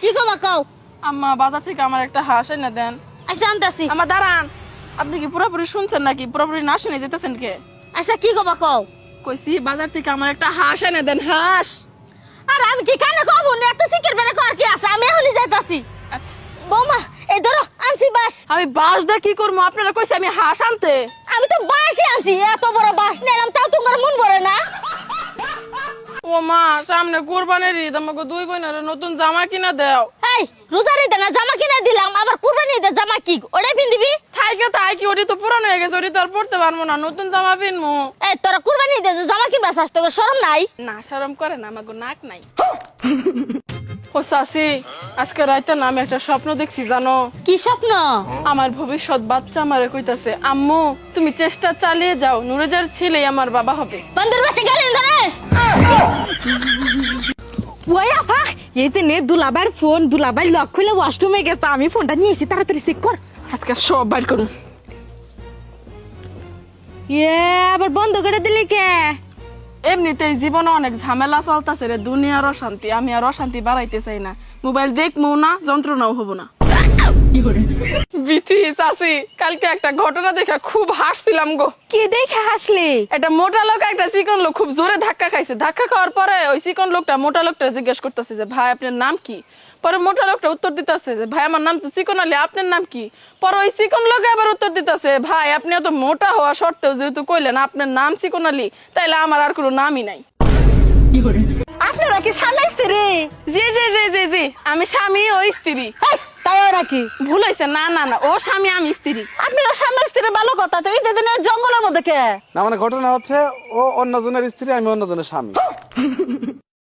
কি কবা কও? আম্মা বাজার থেকে আমার একটা হাঁস এনে দেন। আচ্ছা আনতাছি। আমার দাঁড়ান, আপনি কি পুরোপুরি শুনছেন নাকি পুরোপুরি না শুনে যেতেছেন কে? আচ্ছা কি কবা কও? কইছি বাজার থেকে আমার একটা হাঁস এনে দেন, হাঁস। আর আমি কি কানে কব না, এত সিকের বেলা কর কি আছে? আমি এখনই যাইতাছি। আচ্ছা, বৌমা এই ধরো আনছি বাস। আমি বাস দা কি করবো? আপনারা কইছি আমি হাঁস আনতে। আমি তো বাসই আনছি, এত বড় বাস নিলাম তাও তোমার মন ভরে না। ও মা, সামনে কুরবানির ঈদ, আমাকে দুই বোনের নতুন জামা কিনা দাও। এই রোজার ঈদে না জামা কিনে দিলাম, আবার কুরবানি ঈদে জামা কি ওটাই পিনদিবি? থাইকে তাই কি, ওটি তো পুরানো হয়ে গেছে, ওটি তো আর পড়তে পারবো না, নতুন জামা কিনবো। এই তোরা কুরবানি ঈদে যে জামা কিনবা চাস, তোর শরম নাই? না শরম করে না, আমাকে নাক নাই। ও চাচি, আজকে রাইতে না আমি একটা স্বপ্ন দেখছি জানো। কি স্বপ্ন? আমার ভবিষ্যৎ বাচ্চা আমারে কইতাছে, আম্মু তুমি চেষ্টা চালিয়ে যাও, নুরেজার ছেলেই আমার বাবা হবে। বন্ধুর বাচ্চা গেলেন ধরে। ওই আপা এই যে নে দুলাবার ফোন, দুলাবার লক খুলে ওয়াশরুমে গেছে, আমি ফোনটা নিয়ে এসেছি, তাড়াতাড়ি চেক কর। আজকে সব বাইর করুন। আবার বন্ধ করে দিলি কে? এমনিতেই জীবনে অনেক ঝামেলা চলতেছে রে, দুনিয়ার অশান্তি, আমি আর অশান্তি বাড়াইতে চাই না। মোবাইল দেখবো না, যন্ত্রণাও হবো না। বিথি চাচি, কালকে একটা ঘটনা দেখে খুব হাসছিলাম গো। কি দেখে হাসলি? একটা মোটা লোক একটা চিকন লোক খুব জোরে ধাক্কা খাইছে। ধাক্কা খাওয়ার পরে ওই চিকন লোকটা মোটা লোকটা জিজ্ঞেস করতেছে যে ভাই আপনার নাম কি? পরে মোটা লোকটা উত্তর দিতেছে যে ভাই আমার নাম তো চিকন আলী, আপনার নাম কি? পরে ওই চিকন লোক আবার উত্তর দিতেছে ভাই আপনি এত মোটা হওয়া সত্ত্বেও যেহেতু কইলেন আপনার নাম চিকন আলী, তাইলে আমার আর কোনো নামই নাই। আপনারা কি স্বামী স্ত্রী? জি জি জি জি জি, আমি স্বামী ও স্ত্রী। তাই ওরা কি? ভুল হয়েছে, না না না, ও স্বামী আমি স্ত্রী। আপনারা স্বামী স্ত্রী ভালো কথা, তো এই দিনের জঙ্গলের মধ্যে কে? না মানে ঘটনা হচ্ছে ও অন্যজনের স্ত্রী, আমি অন্যজনের স্বামী।